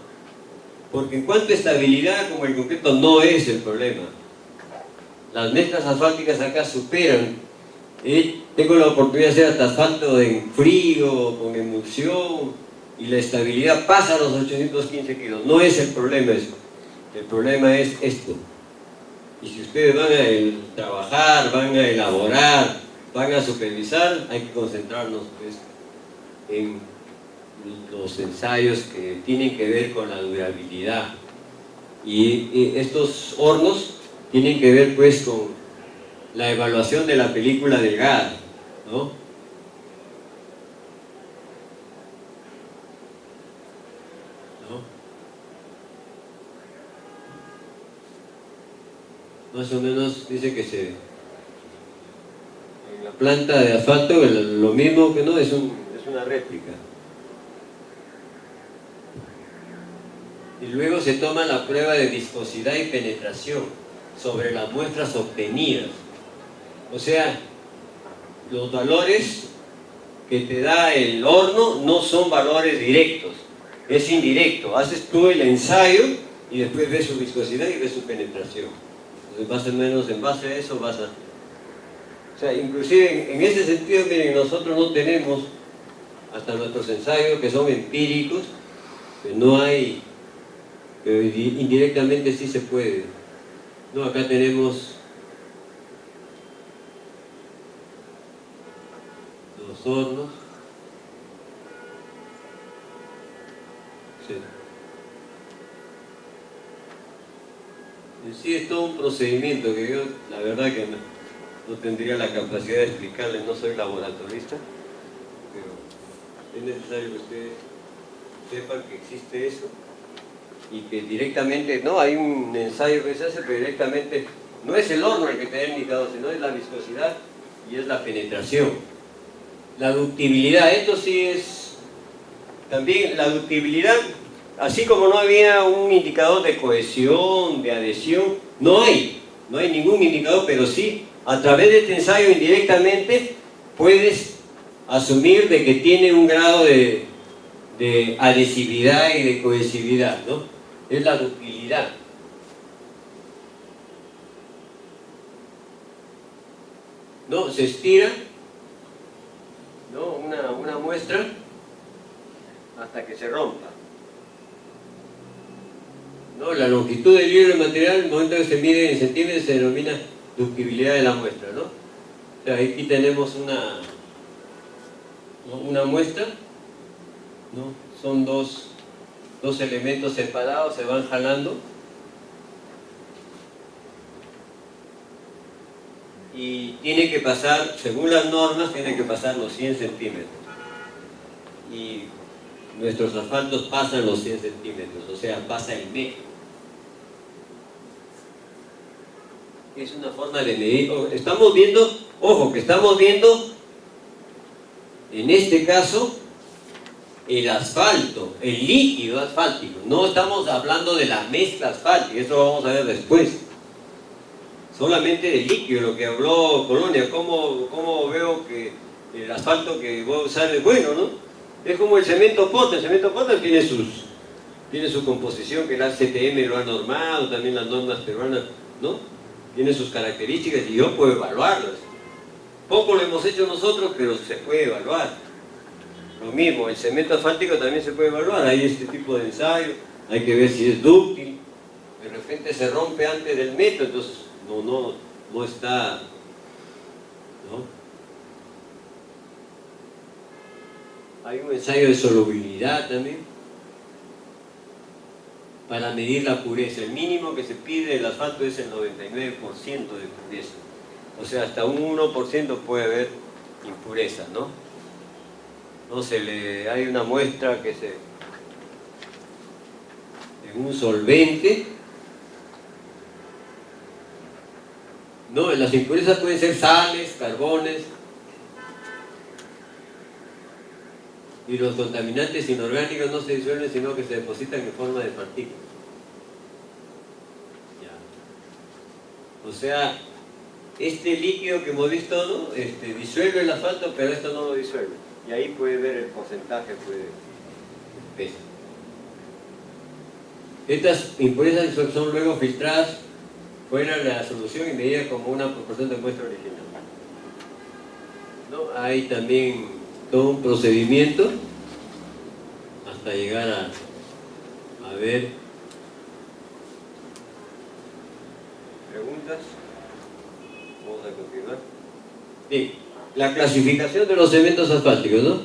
Speaker 1: Porque en cuanto a estabilidad, como el concreto no es el problema. Las mezclas asfálticas acá superan. Tengo la oportunidad de hacer hasta asfalto en frío, con emulsión, y la estabilidad pasa a los 815 kilos. No es el problema eso. El problema es esto. Y si ustedes van a trabajar, van a elaborar, van a supervisar, hay que concentrarnos pues en los ensayos que tienen que ver con la durabilidad. Y estos hornos tienen que ver pues con la evaluación de la película delgada, ¿no? Más o menos dice que en la planta de asfalto lo mismo que no, es una réplica. Y luego se toma la prueba de viscosidad y penetración sobre las muestras obtenidas. O sea, los valores que te da el horno no son valores directos, es indirecto. Haces tú el ensayo y después ves su viscosidad y ves su penetración. Más o menos en base a eso vas a... O sea, inclusive en ese sentido, miren, nosotros no tenemos hasta nuestros ensayos que son empíricos, que no hay, pero indirectamente sí se puede. No, acá tenemos los hornos. Sí. En sí es todo un procedimiento que yo, la verdad que no tendría la capacidad de explicarles, no soy laboratorista, pero es necesario que ustedes sepan que existe eso y que directamente, no, hay un ensayo que se hace, pero directamente no es el horno el que te da el indicador, sino es la viscosidad y es la penetración. La ductibilidad, esto sí es, también la ductibilidad. Así como no había un indicador de cohesión, de adhesión, No hay ningún indicador, pero sí, a través de este ensayo indirectamente puedes asumir de que tiene un grado de adhesividad y de cohesividad, ¿no? Es la ductilidad. ¿No? Se estira, ¿no? Una muestra hasta que se rompa. ¿No? La longitud del hilo del material, en el momento que se mide en centímetros, se denomina ductibilidad de la muestra, ¿no? O sea, aquí tenemos una muestra, ¿no? Son dos elementos separados, se van jalando. Y tiene que pasar, según las normas, tiene que pasar los 100 centímetros. Y nuestros asfaltos pasan los 100 centímetros, o sea, pasa el metro. Es una forma de medir. Estamos viendo, ojo, que estamos viendo, en este caso, el asfalto, el líquido asfáltico. No estamos hablando de la mezcla asfáltica, eso lo vamos a ver después. Solamente del líquido, lo que habló Colonia, cómo veo que el asfalto que voy a usar es bueno, ¿no? Es como el cemento Portland. El cemento Portland tiene su composición, que el ACTM lo ha normado, también las normas peruanas, ¿no? Tiene sus características y yo puedo evaluarlas. Poco lo hemos hecho nosotros, pero se puede evaluar. Lo mismo, el cemento asfáltico también se puede evaluar. Hay este tipo de ensayo, hay que ver si es dúctil. De repente se rompe antes del metro, entonces no está, ¿no? Hay un ensayo de solubilidad también para medir la pureza. El mínimo que se pide del asfalto es el 99% de pureza. O sea, hasta un 1% puede haber impureza, ¿no? Hay una muestra que en un solvente, ¿no? Las impurezas pueden ser sales, carbones, y los contaminantes inorgánicos no se disuelven, sino que se depositan en forma de partículas. Ya. O sea, este líquido que hemos visto, ¿no? Disuelve el asfalto, pero esto no lo disuelve. Y ahí puede ver el porcentaje de peso. Estas impurezas son luego filtradas fuera de la solución y medidas como una proporción de muestra original. ¿No? Hay también todo un procedimiento hasta llegar a ver. ¿Preguntas? Vamos a continuar. Bien, la clasificación de los cementos asfálticos, ¿no?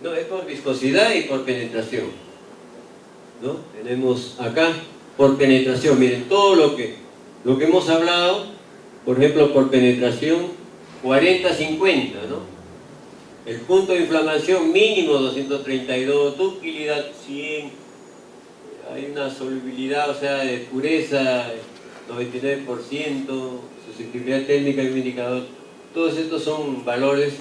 Speaker 1: No, es por viscosidad y por penetración, ¿no? Tenemos acá por penetración, miren, todo lo que hemos hablado, por ejemplo, por penetración 40-50, ¿no? El punto de inflamación mínimo 232, ductilidad 100, hay una solubilidad, o sea, de pureza 99%, susceptibilidad térmica y un indicador. Todos estos son valores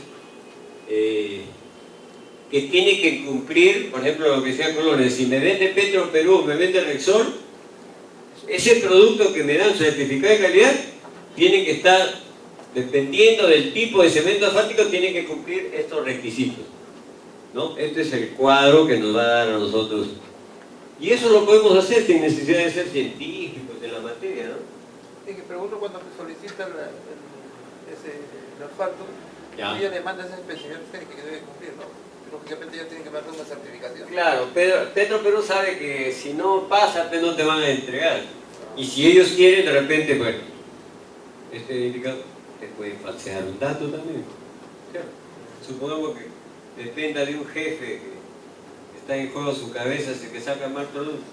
Speaker 1: que tiene que cumplir, por ejemplo, lo que decía Colonia, si me vende Petro Perú, me vende Rexol, ese producto que me dan certificado de calidad tiene que estar, dependiendo del tipo de cemento asfáltico, tiene que cumplir estos requisitos, ¿no? Este es el cuadro que nos va a dar a nosotros. Y eso lo podemos hacer sin necesidad de ser científicos de la materia, ¿no?
Speaker 3: Es que pregunto cuando me solicitan el asfalto, ellos le mandan esas especificaciones técnicas que deben cumplir, ¿no? Lógicamente ellos tienen que mandar una certificación.
Speaker 1: Claro, Petro Perú sabe que si no pasa, pues no te van a entregar. Y si ellos quieren, de repente, bueno, este indicador te puede falsear un dato también. Claro. Supongamos que dependa de un jefe que está en juego su cabeza, si que saca mal producto,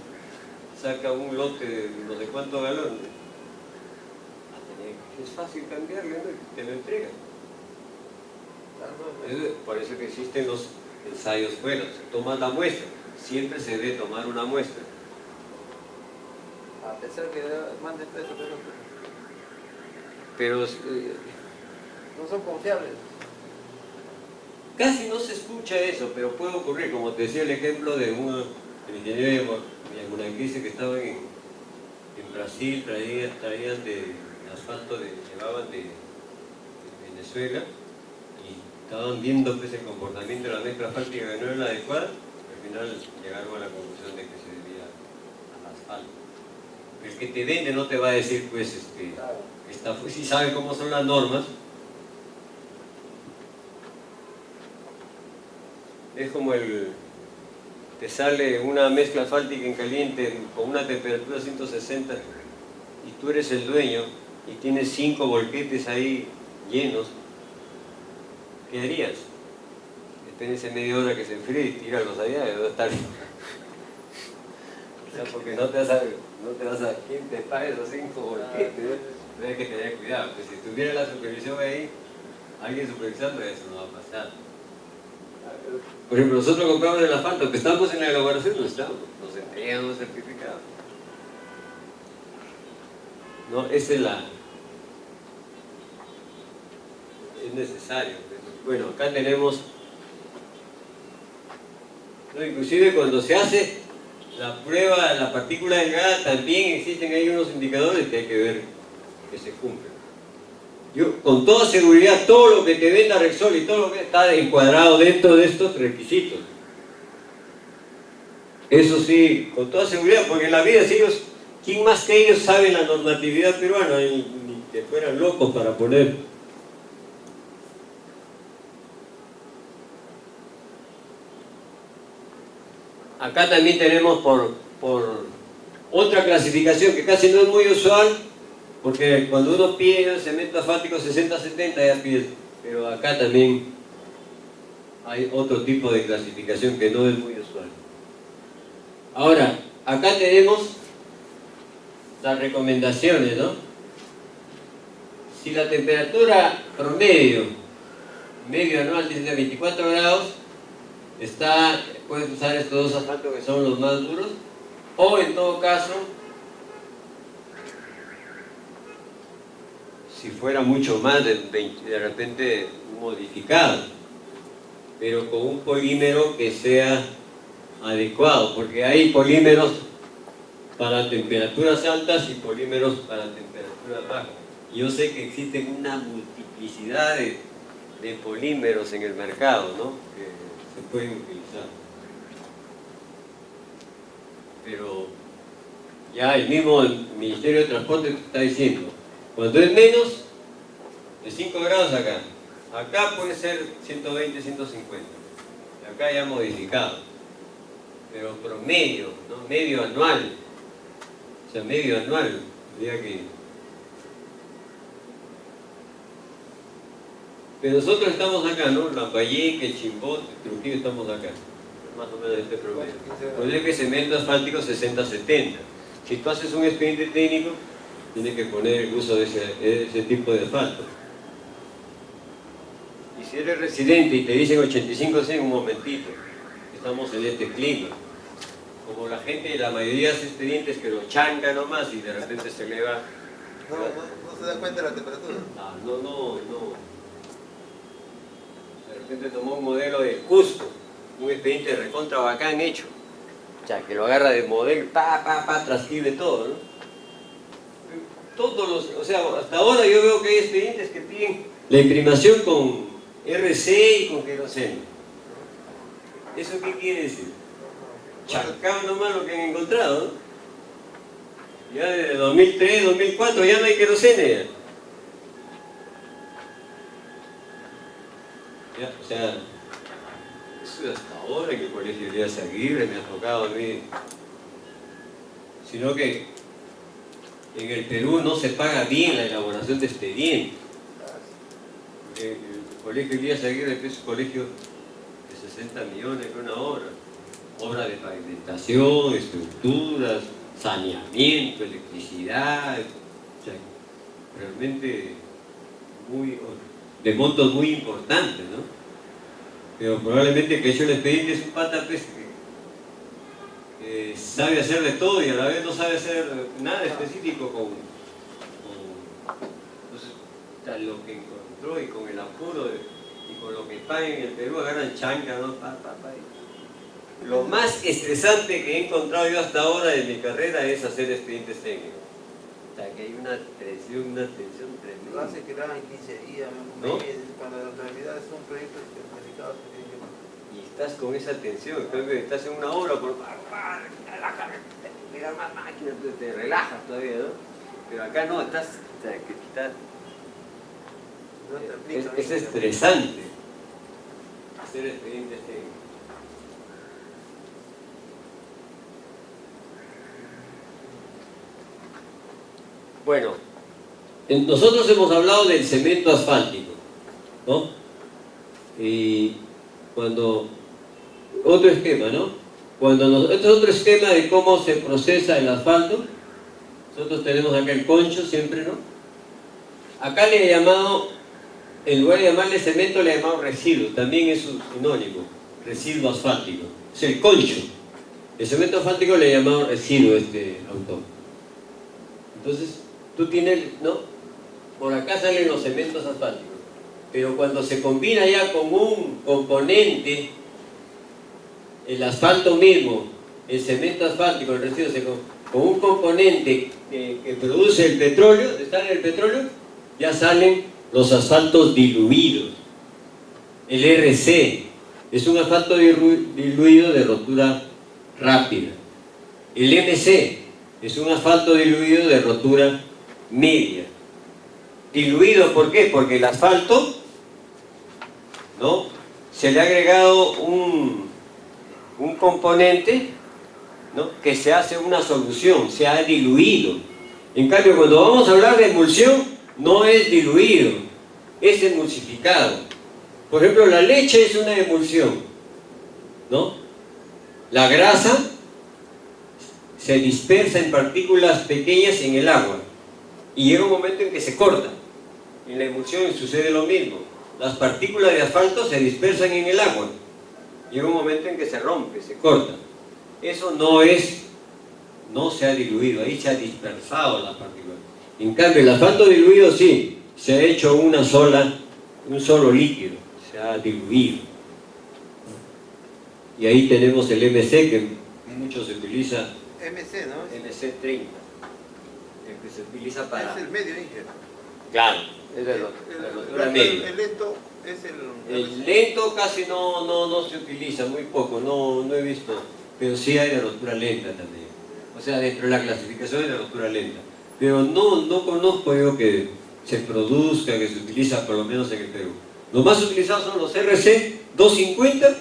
Speaker 1: saca un lote de no sé cuántos galones. Es fácil cambiarle, ¿no? Te lo entregan. Por eso que existen los ensayos fuera, se toma la muestra, siempre se debe tomar una muestra.
Speaker 3: A pesar que manden peso,
Speaker 1: Pero
Speaker 3: no son confiables.
Speaker 1: casi no se escucha eso, pero puede ocurrir, como te decía el ejemplo de el ingeniero Yamunakise, que estaban en Brasil, traían de asfalto, llevaban de Venezuela, y estaban viendo pues, el comportamiento de la mezcla asfáltica que no era la adecuada. Al final llegaron a la conclusión de que se debía al asfalto. El que te vende no te va a decir, pues, si sabe cómo son las normas. Es como te sale una mezcla asfáltica en caliente con una temperatura 160 y tú eres el dueño y tienes 5 volquetes ahí llenos, ¿qué harías? Espérense media hora que se enfríe y tíralos allá, y va a estar. O sea, porque no te vas a ¿quién te paga esos 5 volquetes? Tienes que tener cuidado, pues si tuviera la supervisión ahí, alguien supervisando, eso no va a pasar. Por ejemplo, nosotros compramos el asfalto, que estamos en la elaboración, no estamos, nos entregan los certificados. No, esa es necesario. Bueno, acá tenemos, no, inclusive cuando se hace la prueba de la partícula delgada, también existen ahí unos indicadores que hay que ver que se cumplen. Yo, con toda seguridad, todo lo que te venda Repsol y todo lo que está encuadrado dentro de estos requisitos. Eso sí, con toda seguridad, porque en la vida, si ellos, ¿quién más que ellos saben la normatividad peruana? Ni que fueran locos para poner. Acá también tenemos por otra clasificación que casi no es muy usual, porque cuando uno pide cemento asfáltico 60-70 ya pide, pero acá también hay otro tipo de clasificación que no es muy usual. Ahora, acá tenemos las recomendaciones, ¿no? Si la temperatura promedio, medio anual es de 24 grados, puedes usar estos dos asfaltos que son los más duros, o en todo caso, si fuera mucho más, de repente modificado, pero con un polímero que sea adecuado, porque hay polímeros para temperaturas altas y polímeros para temperaturas bajas. Yo sé que existen una multiplicidad de polímeros en el mercado, ¿no?, que se pueden utilizar. Pero ya el mismo Ministerio de Transporte está diciendo, cuando es menos de 5 grados acá puede ser 120, 150, y acá ya modificado, pero promedio, ¿no?, medio anual, o sea, medio anual, diría que. Pero nosotros estamos acá, ¿no?, Lambayeque, Chimbote, Trujillo, estamos acá, más o menos este promedio. Puede que cemento asfáltico 60-70. Si tú haces un expediente técnico, tienes que poner el uso de ese tipo de asfalto. Y si eres residente y te dicen 85, sí, un momentito, estamos en este clima. Como la gente, la mayoría hace expedientes que lo chanca nomás y de repente se eleva.
Speaker 3: No se da cuenta de la temperatura.
Speaker 1: No. De repente tomó un modelo de Cusco, un expediente de recontra bacán hecho. O sea, que lo agarra de modelo, transcribe todo, ¿no? O sea, hasta ahora yo veo que hay expedientes que piden la imprimación con RC y con queroseno. ¿Eso qué quiere decir? Chancado nomás lo que han encontrado, ¿no? Ya desde 2003, 2004 ya no hay queroseno. O sea, eso hasta ahora en el Colegio Elías Aguirre me ha tocado a mí. Sino que en el Perú no se paga bien la elaboración de expedientes. El Colegio Elías Aguirre es un colegio de 60 millones por una obra de pavimentación, estructuras, saneamiento, electricidad, o sea, realmente de montos muy importantes, ¿no? Pero probablemente que hecho el expediente es un pata pues, que sabe hacer de todo y a la vez no sabe hacer nada específico entonces, lo que encontró y con el apuro y con lo que pagan en el Perú agarran chanca, ¿no? Lo más estresante que he encontrado yo hasta ahora en mi carrera es hacer expedientes técnicos. O sea, que hay una tensión
Speaker 3: Lo
Speaker 1: tremenda.
Speaker 3: hace que lo hagan 15 días,
Speaker 1: ¿No?
Speaker 3: meses, cuando en realidad son proyectos delicados que tienen que...
Speaker 1: Y estás con esa tensión, en cambio estás en una obra por pegar más máquinas, te relajas todavía, ¿no? Pero acá no, estás, o sea, que estás,
Speaker 3: No te aplica,
Speaker 1: es estresante hacer expedientes técnicos. Bueno, nosotros hemos hablado del cemento asfáltico, ¿no? Y cuando, otro esquema, ¿no? Este es otro esquema de cómo se procesa el asfalto. Nosotros tenemos acá el concho siempre, ¿no? Acá le he llamado, en lugar de llamarle cemento, le he llamado residuo, también es un sinónimo, residuo asfáltico. Es el concho. El cemento asfáltico le he llamado residuo este autor. Entonces, tú tienes, ¿no? Por acá salen los cementos asfálticos. Pero cuando se combina ya con un componente, el asfalto mismo, el cemento asfáltico, el residuo, con un componente que produce el petróleo, ¿dónde sale el petróleo? Ya salen los asfaltos diluidos. El RC es un asfalto diluido de rotura rápida. El MC es un asfalto diluido de rotura media. Diluido, ¿por qué? Porque el asfalto, ¿no? Se le ha agregado un componente, ¿no? Que se hace una solución, se ha diluido. En cambio, cuando vamos a hablar de emulsión, no es diluido, es emulsificado. Por ejemplo, la leche es una emulsión, ¿no? La grasa se dispersa en partículas pequeñas en el agua y llega un momento en que se corta. En la emulsión sucede lo mismo. Las partículas de asfalto se dispersan en el agua. Llega un momento en que se rompe, se corta. Eso no se ha diluido, ahí se ha dispersado las partículas. En cambio, el asfalto diluido sí, se ha hecho un solo líquido, se ha diluido. Y ahí tenemos el MC, que mucho se utiliza,
Speaker 3: MC, ¿no?
Speaker 1: MC30, el que se utiliza para...
Speaker 3: Es el medio Inge.
Speaker 1: Claro, es de la media.
Speaker 3: El lento es
Speaker 1: El lento casi no se utiliza, muy poco, no he visto, pero sí hay de rotura lenta también. O sea, dentro de la clasificación es de rotura lenta. Pero no conozco yo que se produzca, que se utiliza por lo menos en el Perú. Los más utilizados son los RC 250,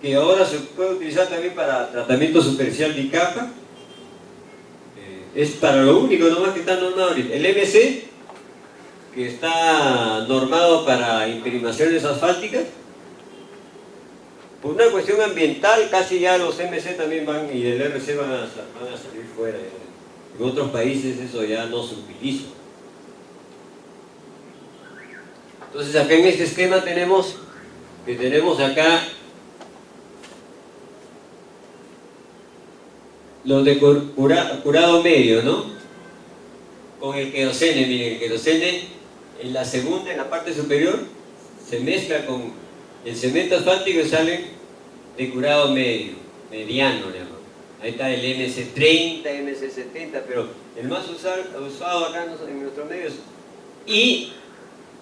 Speaker 1: que ahora se puede utilizar también para tratamiento superficial de capa. Es para lo único nomás que está normado ahorita. El MC, que está normado para imprimaciones asfálticas. Por una cuestión ambiental, casi ya los MC también van, y el RC van a salir fuera. En otros países eso ya no se utiliza. Entonces acá en este esquema tenemos acá los de curado medio, ¿no? Con el querosene, miren, el querosene en la segunda, en la parte superior, se mezcla con el cemento asfáltico y sale de curado medio, mediano, le llaman. Ahí está el MC30, MC70, pero el más usado acá en nuestros medios. Y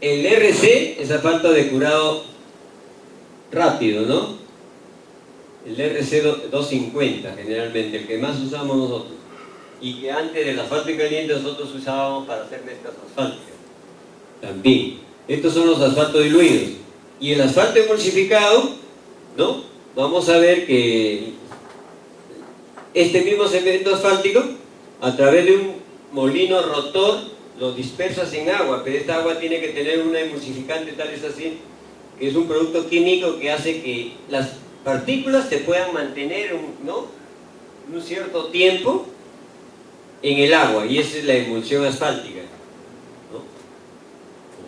Speaker 1: el RC es asfalto de curado rápido, ¿no? El RC 250 generalmente, el que más usamos nosotros. Y que antes del asfalto en caliente nosotros usábamos para hacer mezclas asfálticas. También. Estos son los asfaltos diluidos. Y el asfalto emulsificado, ¿no? Vamos a ver que este mismo cemento asfáltico, a través de un molino rotor, lo dispersas en agua, pero esta agua tiene que tener una emulsificante, tal es así, que es un producto químico que hace que las partículas se puedan mantener, ¿no?, un cierto tiempo en el agua, y esa es la emulsión asfáltica, ¿no?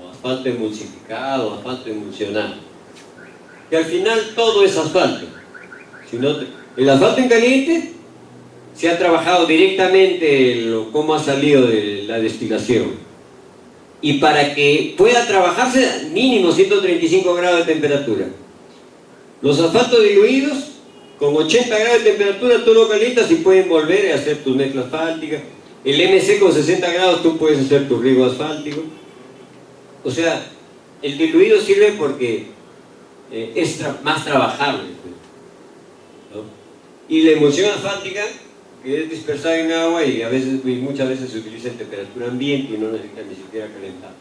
Speaker 1: O asfalto emulsificado, asfalto emulsionado. Y al final todo es asfalto. El asfalto en caliente se ha trabajado directamente cómo ha salido de la destilación. Y para que pueda trabajarse, mínimo 135 grados de temperatura. Los asfaltos diluidos Con 80 grados de temperatura tú lo calientas y pueden volver a hacer tus mezclas asfálticas. El MC con 60 grados tú puedes hacer tu riego asfáltico. O sea, el diluido sirve porque es más trabajable, ¿no? Y la emulsión asfáltica, que es dispersada en agua y muchas veces se utiliza en temperatura ambiente y no necesita ni siquiera calentar.